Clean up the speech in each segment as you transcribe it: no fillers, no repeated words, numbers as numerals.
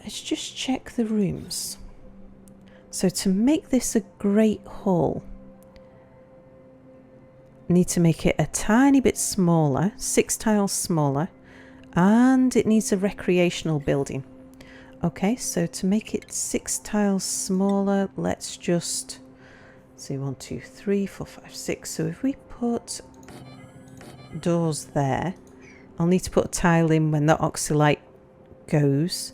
let's just check the rooms. So to make this a great hall, need to make it a tiny bit smaller, 6 tiles smaller, and it needs a recreational building. Okay, so to make it 6 tiles smaller, let's just see 1, 2, 3, 4, 5, 6. So if we put doors there, I'll need to put a tile in when the oxylite goes.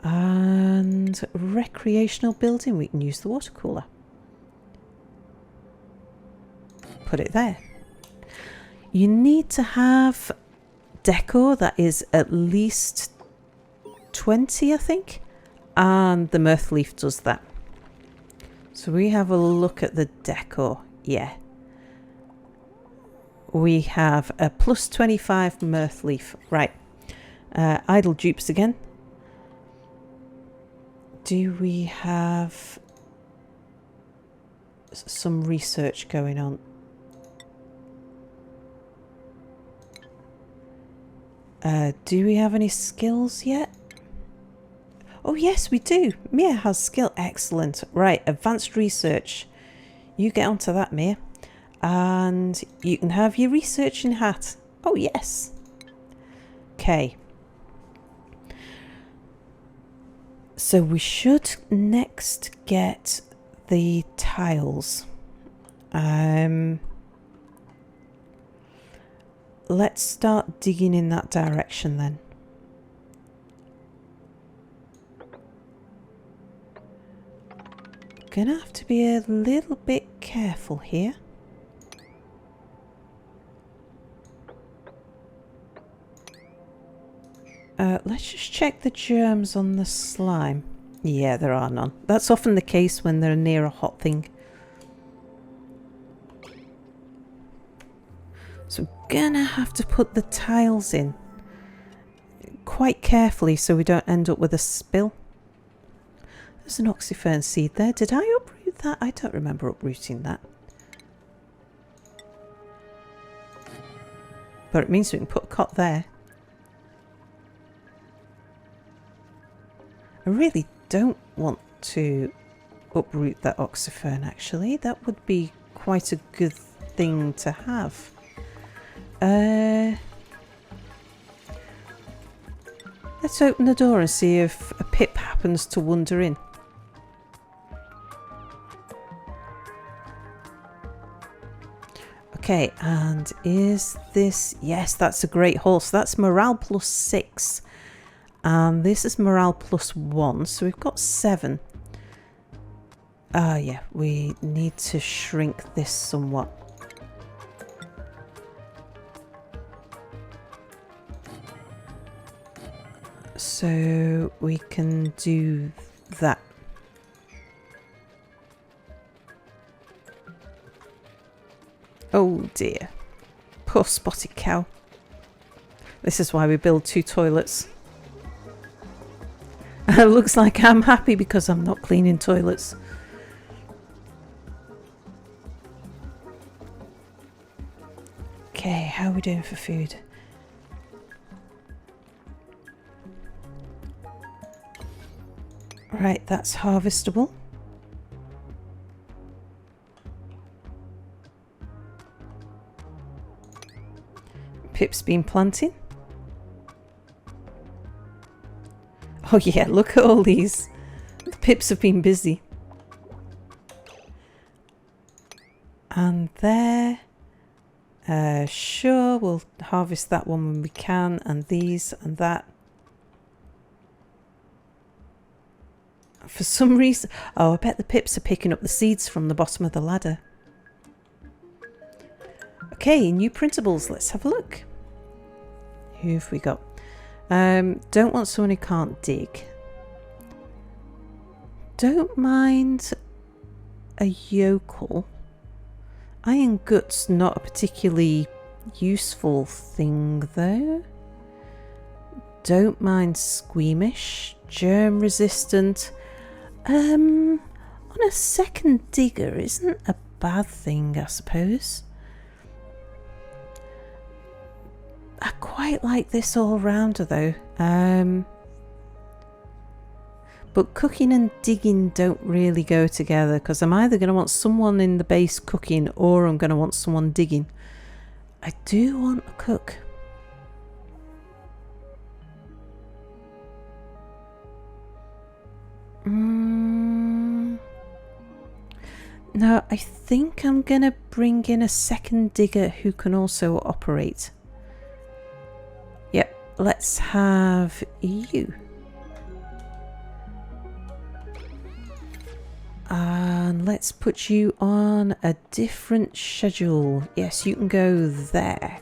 And recreational building, we can use the water cooler. Put it there. You need to have decor that is at least 20, I think, and the mirth leaf does that. So we have a look at the decor. Yeah, we have a plus 25 mirth leaf. Right, idle dupes again. Do we have some research going on? Do we have any skills yet? Oh yes, we do. Mia has skill. Excellent. Right, advanced research. You get onto that, Mia. And you can have your researching hat. Oh yes. Okay. So we should next get the tiles. Let's start digging in that direction then. Gonna have to be a little bit careful here. Let's just check the germs on the slime. Yeah, there are none. That's often the case when they're near a hot thing. So we're gonna have to put the tiles in quite carefully so we don't end up with a spill. There's an oxyfern seed there. Did I uproot that? I don't remember uprooting that. But it means we can put a cot there. I really don't want to uproot that oxyfern actually. That would be quite a good thing to have. Let's open the door and see if a Pip happens to wander in. Okay, and is this... Yes, that's a great haul. So that's morale plus 6. And this is morale plus 1. So we've got 7. Yeah, we need to shrink this somewhat. So we can do that. Oh dear. Poor spotted cow. This is why we build 2 toilets. It looks like I'm happy because I'm not cleaning toilets. Okay, how are we doing for food? Right, that's harvestable. Pip's been planting. Oh yeah, look at all these. The Pips have been busy. And there. Sure, we'll harvest that one when we can, and these and that. For some reason... Oh, I bet the Pips are picking up the seeds from the bottom of the ladder. Okay, new printables. Let's have a look. Who have we got? Don't want someone who can't dig. Don't mind a yokel. Iron Gut's not a particularly useful thing though. Don't mind squeamish. Germ resistant. On a second digger isn't a bad thing, I suppose. I quite like this all-rounder though. But cooking and digging don't really go together, because I'm either going to want someone in the base cooking or I'm going to want someone digging. I do want a cook. Now, I think I'm going to bring in a second digger who can also operate. Yep, let's have you. And let's put you on a different schedule. Yes, you can go there.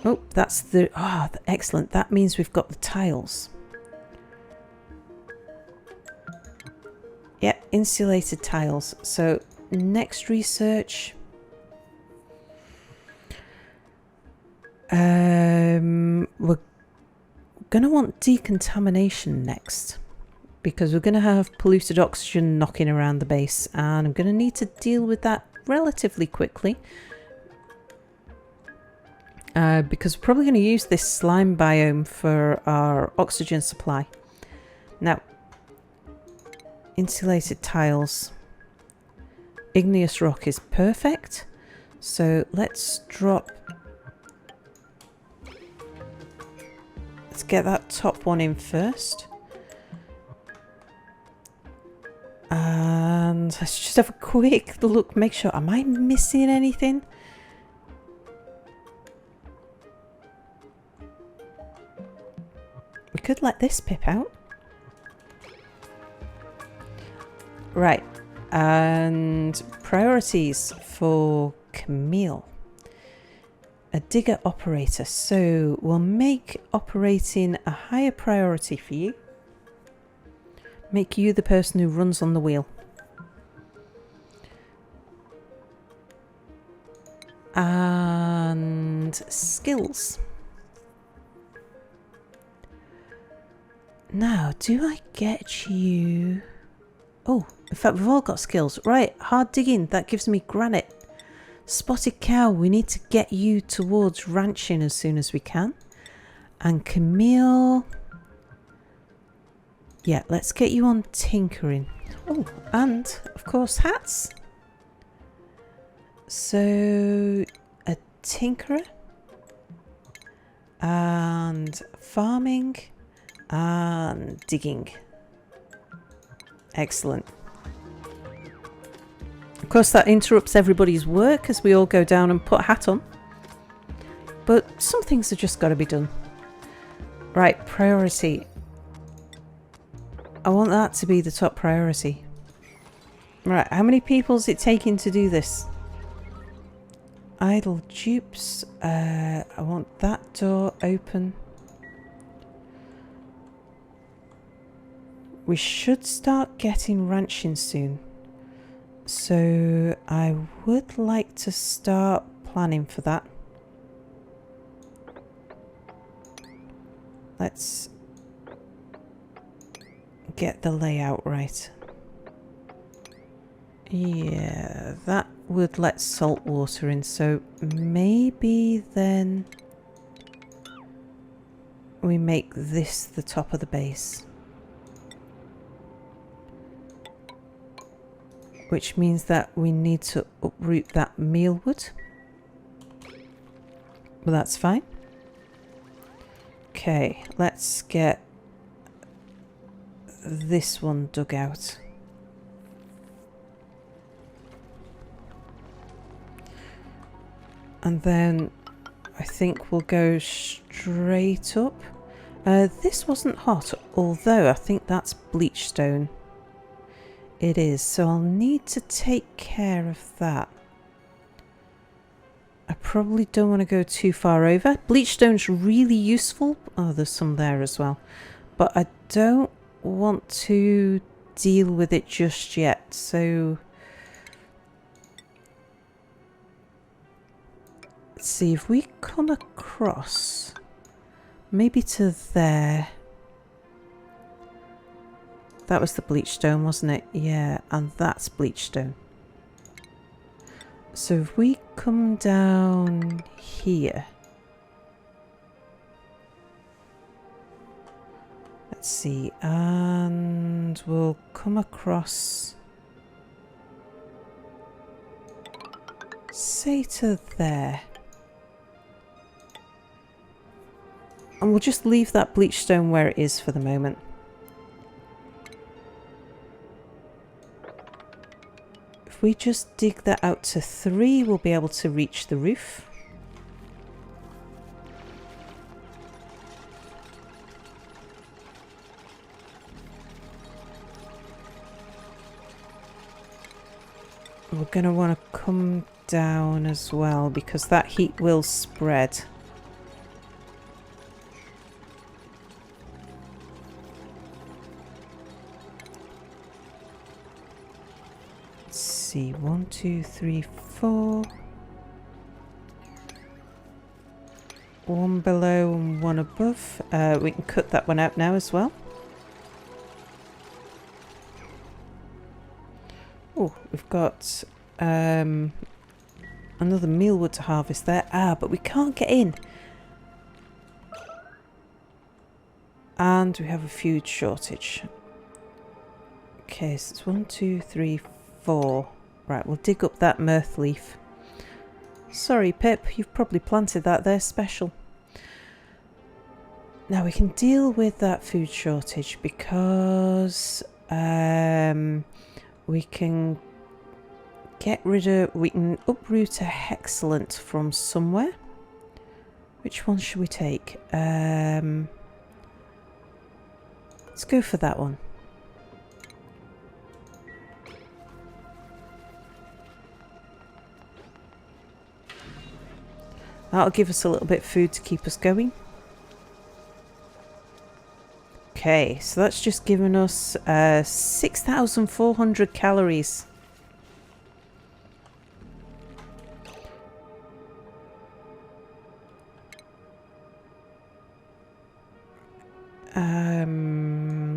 Oh, that's the... Ah, oh, excellent. That means we've got the tiles. Yep, insulated tiles. So, next research... we're going to want decontamination next, because we're going to have polluted oxygen knocking around the base, and I'm going to need to deal with that relatively quickly, because we're probably going to use this slime biome for our oxygen supply. Now, insulated tiles, igneous rock is perfect, so let's drop... Let's get that top one in first. And let's just have a quick look, make sure, am I missing anything? We could let this pip out. Right, and priorities for Camille. A digger operator, so we'll make operating a higher priority for you. Make you the person who runs on the wheel. And skills. Now, do I get you... Oh, in fact, we've all got skills. Right, hard digging, that gives me granite. Spotted cow, we need to get you towards ranching as soon as we can. And Camille... Yeah, let's get you on tinkering. Oh, and, of course, hats. So, a tinkerer. And farming. And digging. Excellent. Of course, that interrupts everybody's work as we all go down and put a hat on. But some things have just got to be done. Right, priority. I want that to be the top priority. Right, how many people is it taking to do this? Idle dupes. I want that door open. We should start getting ranching soon. So I would like to start planning for that. Let's get the layout right. Yeah, that would let salt water in, so maybe then we make this the top of the base. Which means that we need to uproot that mealwood. But that's fine. Okay, let's get this one dug out. And then I think we'll go straight up. This wasn't hot, although I think that's bleach stone. It is, so I'll need to take care of that. I probably don't want to go too far over. Bleach stone's really useful. Oh, there's some there as well. But I don't want to deal with it just yet, so... Let's see, if we come across... Maybe to there... That was the bleach stone, wasn't it? Yeah, and that's bleach stone. So if we come down here... Let's see, and we'll come across, say to there. And we'll just leave that bleach stone where it is for the moment. If we just dig that out to 3, we'll be able to reach the roof. We're going to want to come down as well because that heat will spread. Let's see, 1, 2, 3, 4. 1 below and 1 above. We can cut that one out now as well. Oh, we've got another mealwood to harvest there. But we can't get in. And we have a food shortage. Okay, so it's 1, 2, 3, 4. Right, we'll dig up that mirth leaf. Sorry, Pip, you've probably planted that there special. Now we can deal with that food shortage because we can we can uproot a hexalant from somewhere. Which one should we take? Let's go for that one. That'll give us a little bit of food to keep us going. Okay, so that's just given us 6,400 calories.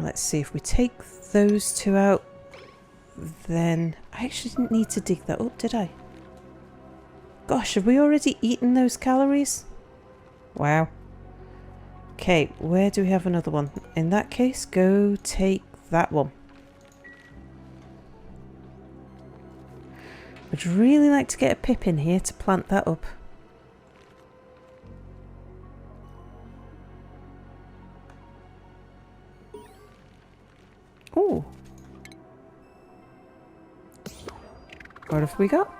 Let's see, if we take those 2 out, then I actually didn't need to dig that up, did I? Gosh, have we already eaten those calories? Wow. Okay, where do we have another one? In that case, go take that one. I'd really like to get a Pip in here to plant that up. Oh. What have we got?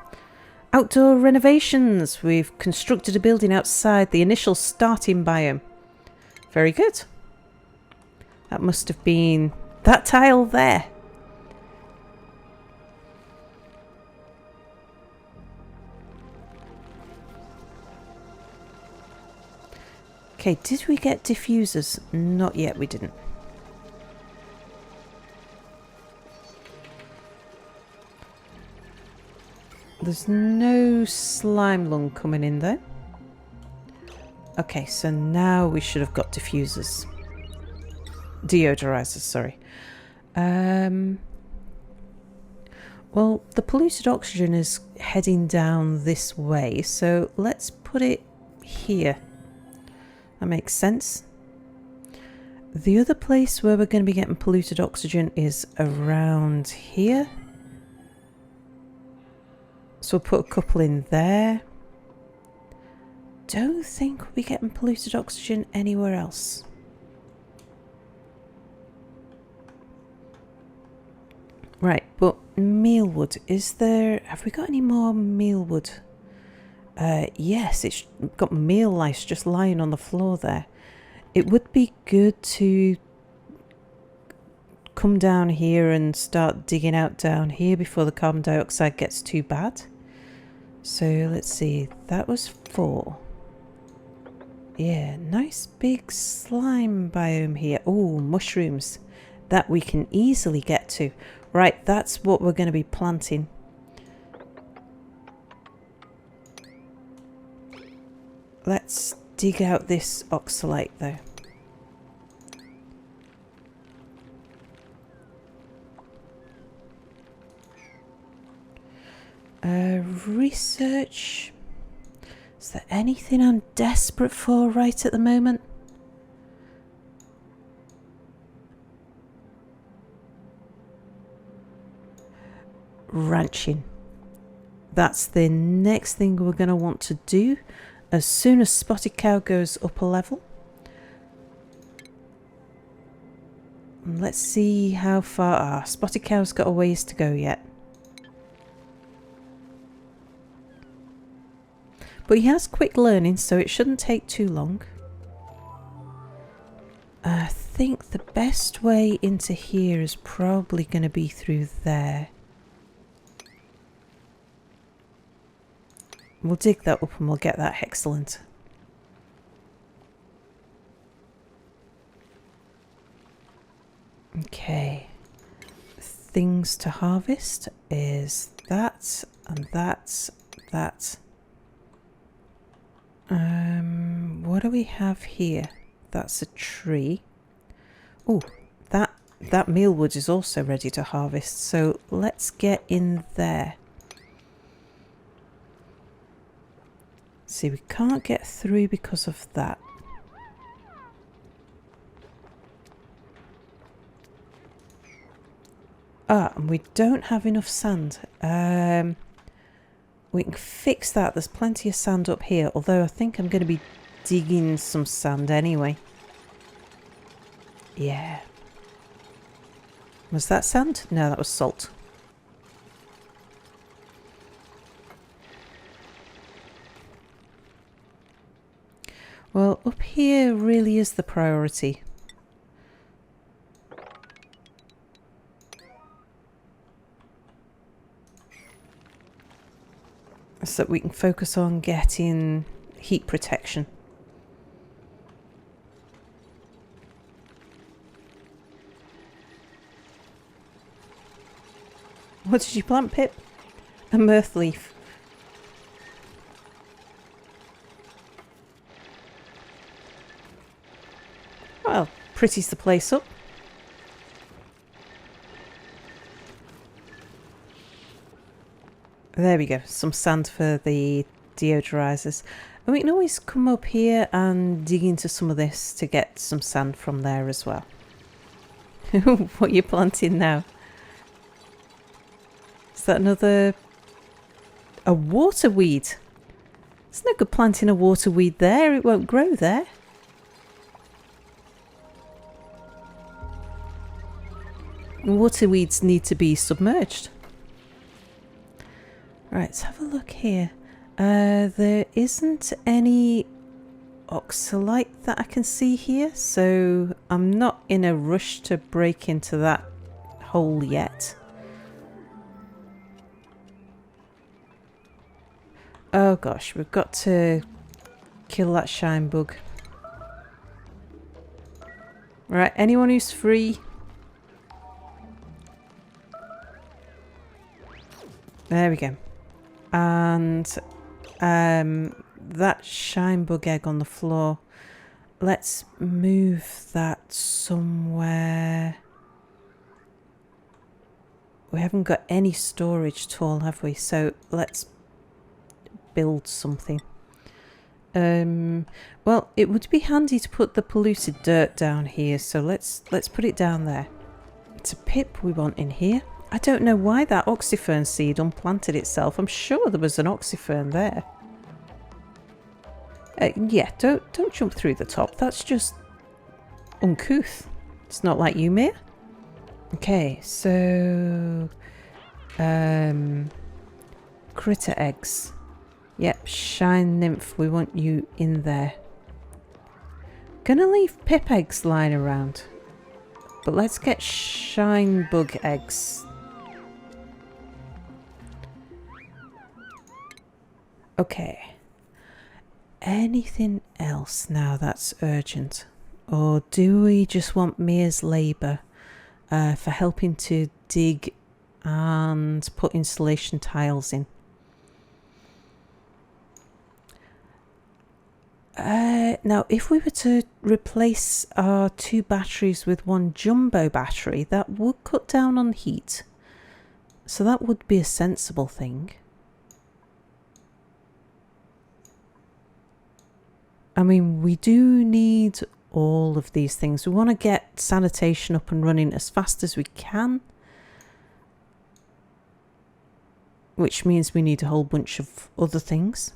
Outdoor renovations. We've constructed a building outside the initial starting biome. Very good. That must have been that tile there. Okay, did we get diffusers? Not yet, we didn't. There's no slime lung coming in though. Okay, so now we should have got diffusers. Deodorizers, sorry. Well, the polluted oxygen is heading down this way, so let's put it here. That makes sense. The other place where we're going to be getting polluted oxygen is around here. So we'll put a couple in there. Don't think we'll be getting polluted oxygen anywhere else. Right, but mealwood, is there... Have we got any more mealwood? Yes, it's got meal lice just lying on the floor there. It would be good to come down here and start digging out down here before the carbon dioxide gets too bad. So let's see, that was 4. Yeah, nice big slime biome here. Oh, mushrooms that we can easily get to. Right, that's what we're going to be planting. Let's dig out this oxalate though. Research. Is there anything I'm desperate for right at the moment? ranching. That's the next thing we're going to want to do as soon as Spotted Cow goes up a level. Let's see how far. Spotted Cow's got a ways to go yet. But he has quick learning, so it shouldn't take too long. I think the best way into here is probably going to be through there. We'll dig that up and we'll get that excellent. Okay. Things to harvest is that and that. What do we have here? That's a tree. Oh, that mealwood is also ready to harvest. So let's get in there. See, we can't get through because of that. And we don't have enough sand. We can fix that. There's plenty of sand up here, although I think I'm going to be digging some sand anyway. Yeah. Was that sand? No, that was salt. Well, up here really is the priority. So that we can focus on getting heat protection. What did you plant, Pip? A mirth leaf. Well, pretties the place up. There we go, some sand for the deodorizers. And we can always come up here and dig into some of this to get some sand from there as well. What are you planting now? Is that another... a waterweed? It's no good planting a waterweed there, it won't grow there. Waterweeds need to be submerged. Right, let's have a look here. There isn't any oxalite that I can see here, so I'm not in a rush to break into that hole yet. Oh gosh, we've got to kill that shine bug. Right, anyone who's free. There we go. And that shine bug egg on the floor. Let's move that somewhere. We haven't got any storage at all, have we? So let's build something. Well, it would be handy to put the polluted dirt down here, so let's put it down there. It's a Pip we want in here. I don't know why that oxyfern seed unplanted itself. I'm sure there was an oxyfern there. Yeah, don't jump through the top. That's just uncouth. It's not like you, Mia. Okay, so critter eggs. Yep, shine nymph. We want you in there. Gonna leave pip eggs lying around, but let's get shine bug eggs. Okay. Anything else now that's urgent? Or do we just want Mia's labour for helping to dig and put insulation tiles in? Now, if we were to replace our 2 batteries with 1 jumbo battery, that would cut down on heat. So that would be a sensible thing. I mean, we do need all of these things. We want to get sanitation up and running as fast as we can. which means we need a whole bunch of other things.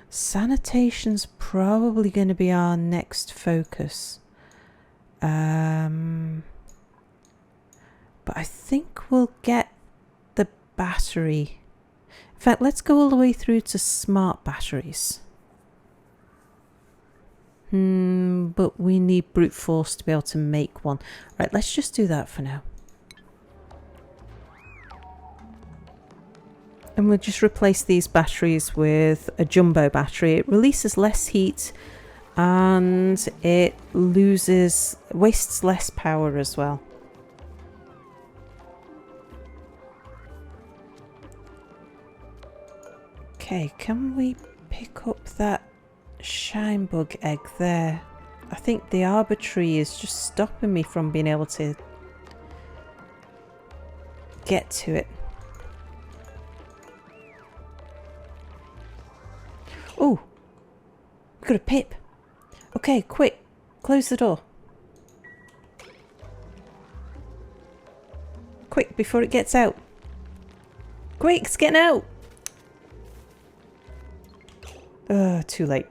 Sanitation's probably going to be our next focus. But I think we'll get the battery. In fact, let's go all the way through to smart batteries. But we need brute force to be able to make one. Right, let's just do that for now. And we'll just replace these batteries with a jumbo battery. It releases less heat and it wastes less power as well. Okay, can we pick up that shine bug egg there? I think the arbitrary is just stopping me from being able to get to it. Oh, we got a Pip. Okay, quick, close the door. Quick, before it gets out. Quick, it's getting out. Too late.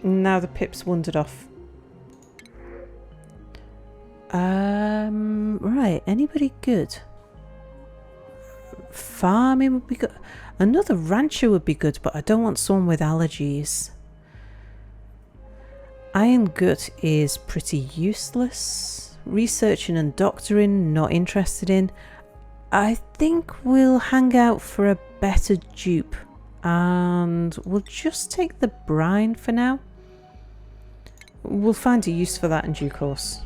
Now the Pip's wandered off. Right, anybody good? Farming would be good. Another rancher would be good, but I don't want someone with allergies. Iron gut is pretty useless. Researching and doctoring, not interested in. I think we'll hang out for a better dupe. And we'll just take the brine for now. We'll find a use for that in due course.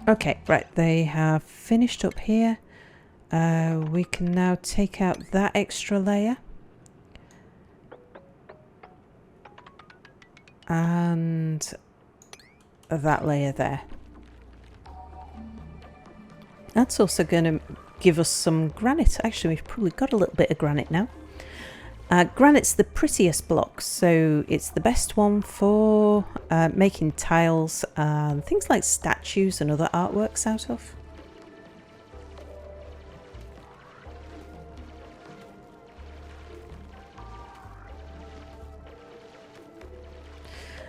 Okay, right, they have finished up here. We can now take out that extra layer. And that layer there. That's also going to give us some granite. Actually, we've probably got a little bit of granite now. Granite's the prettiest block, so it's the best one for making tiles and things like statues and other artworks out of.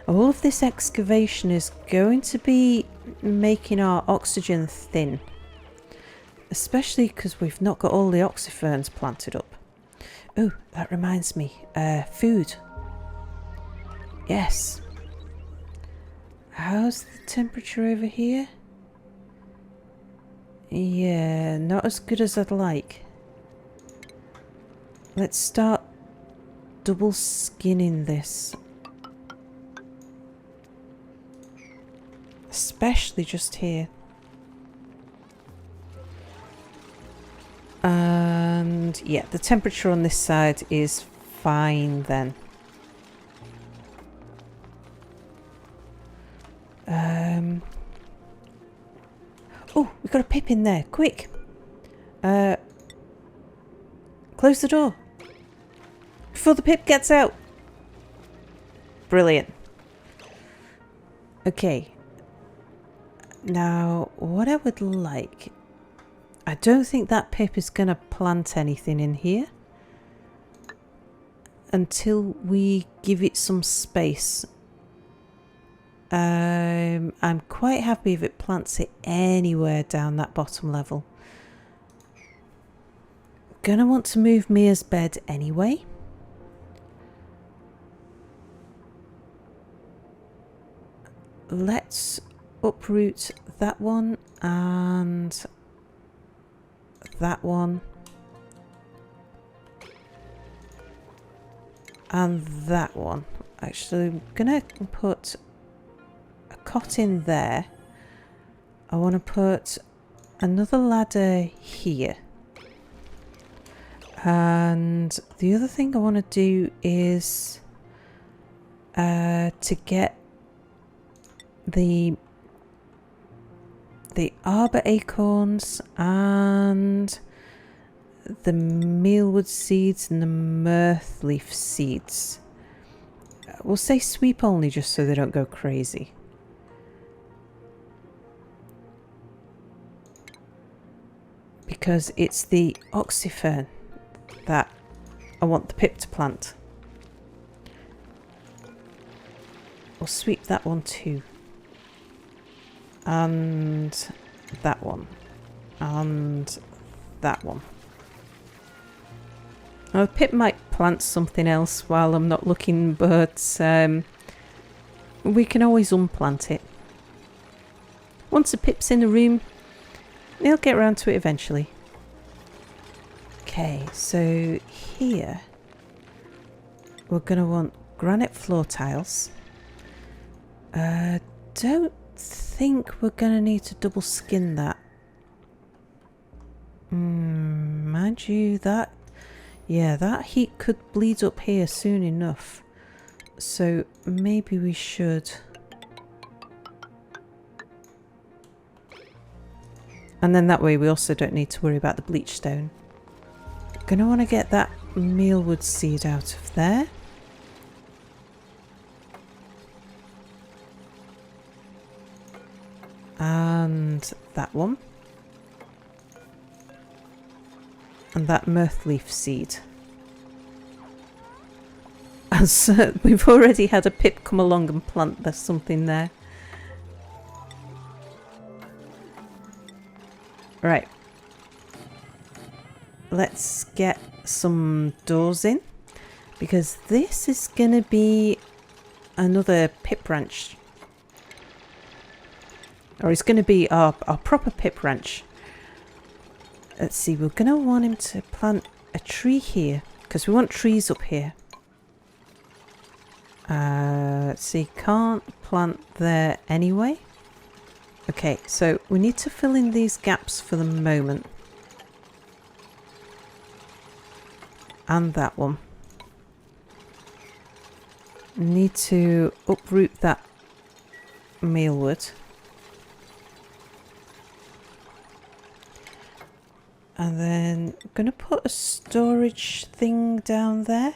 All of this excavation is going to be making our oxygen thin, especially because we've not got all the oxyferns planted up. Oh, that reminds me. Food. Yes. How's the temperature over here? Yeah, not as good as I'd like. Let's start double skinning this. Especially just here. And yeah, the temperature on this side is fine then. Oh, we've got a Pip in there. Quick. Close the door. Before the Pip gets out. Brilliant. Okay. Now, what I would like... I don't think that Pip is going to plant anything in here until we give it some space. I'm quite happy if it plants it anywhere down that bottom level. Gonna want to move Mia's bed anyway. Let's uproot that one and that one and that one. Actually, I'm gonna put a cot in there. I want to put another ladder here, and the other thing I want to do is to get the the arbor acorns and the mealwood seeds and the mirth leaf seeds. We'll say sweep only just so they don't go crazy. Because it's the oxyfern that I want the pip to plant. We'll sweep that one too. And that one. And that one. Oh, Pip might plant something else while I'm not looking, but we can always unplant it. Once the Pip's in the room, he'll get around to it eventually. Okay, so here we're going to want granite floor tiles. Don't think we're going to need to double skin that. Mind you, that heat could bleed up here soon enough. So maybe we should. And then that way we also don't need to worry about the bleach stone. Gonna want to get that mealwood seed out of there. And that one. And that mirth leaf seed. As we've already had a Pip come along and plant there's something there. Right. Let's get some doors in. Because this is going to be another Pip ranch. Or it's going to be our proper Pip ranch. Let's see, we're going to want him to plant a tree here. Because we want trees up here. Let's see, can't plant there anyway. Okay, so we need to fill in these gaps for the moment. And that one. Need to uproot that mealwood. And then I'm going to put a storage thing down there.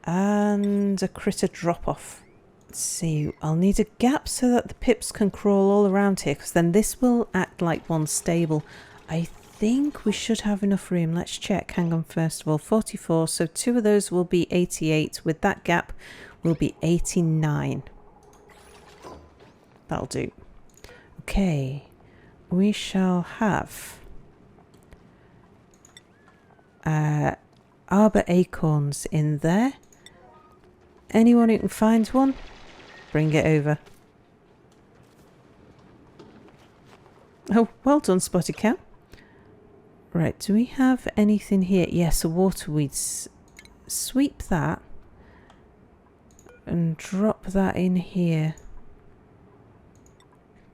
And a critter drop off. Let's see, I'll need a gap so that the Pips can crawl all around here, because then this will act like one stable. I think we should have enough room. Let's check. Hang on, first of all, 44. So 2 of those will be 88. With that gap, will be 89. That'll do. Okay, we shall have arbor acorns in there. Anyone who can find one, bring it over. Oh, well done, Spotted Cow. Right, do we have anything here? Yes, a water weeds. Sweep that and drop that in here.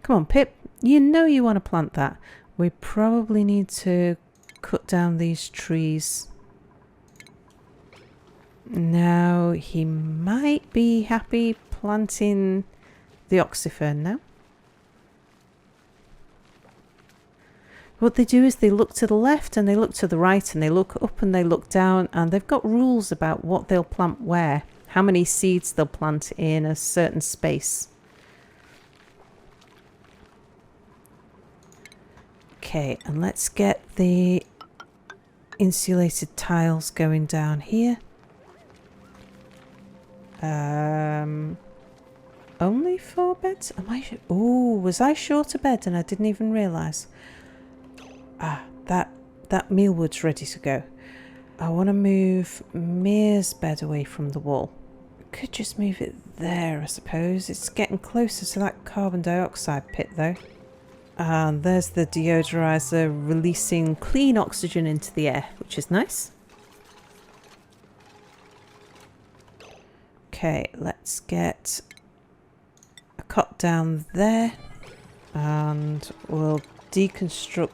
Come on, Pip. You know you want to plant that. We probably need to cut down these trees. Now, he might be happy planting the oxyfern now. What they do is they look to the left and they look to the right and they look up and they look down, and they've got rules about what they'll plant where, how many seeds they'll plant in a certain space. Okay, and let's get the insulated tiles going down here. Only 4 beds? Am I? Oh, was I short a bed and I didn't even realise? Ah, that mealwood's ready to go. I want to move Mir's bed away from the wall. Could just move it there, I suppose. It's getting closer to that carbon dioxide pit, though. And there's the deodorizer releasing clean oxygen into the air, which is nice. Okay, let's get a cot down there and we'll deconstruct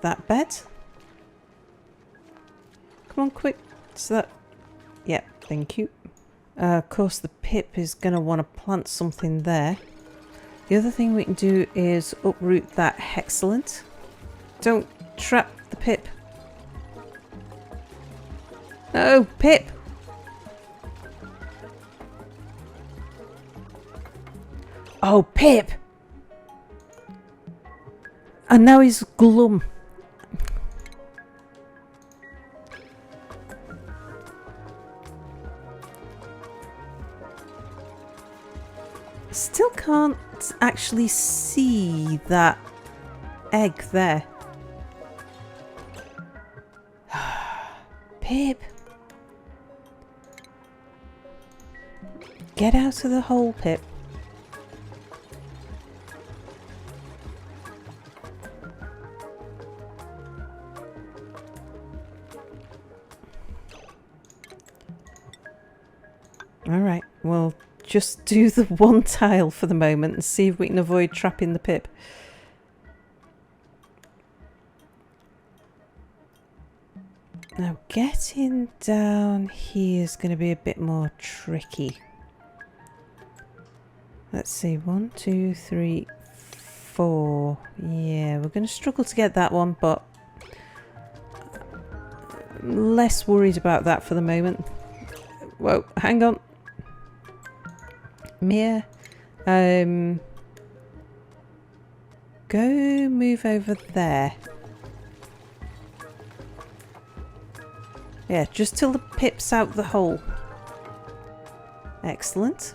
that bed. Come on, quick. So that, yeah, thank you. Of course, the Pip is going to want to plant something there. The other thing we can do is uproot that hexalant. Don't trap the Pip. No, Pip! Oh, Pip! And now he's glum. Still can't actually see that egg there. Pip! Get out of the hole, Pip. Alright, well, just do the one tile for the moment and see if we can avoid trapping the Pip. Now getting down here is going to be a bit more tricky. Let's see, 1, 2, 3, 4. Yeah, we're going to struggle to get that one, but I'm less worried about that for the moment. Whoa, hang on. Mia, go move over there. Yeah, just till the Pip's out the hole. Excellent.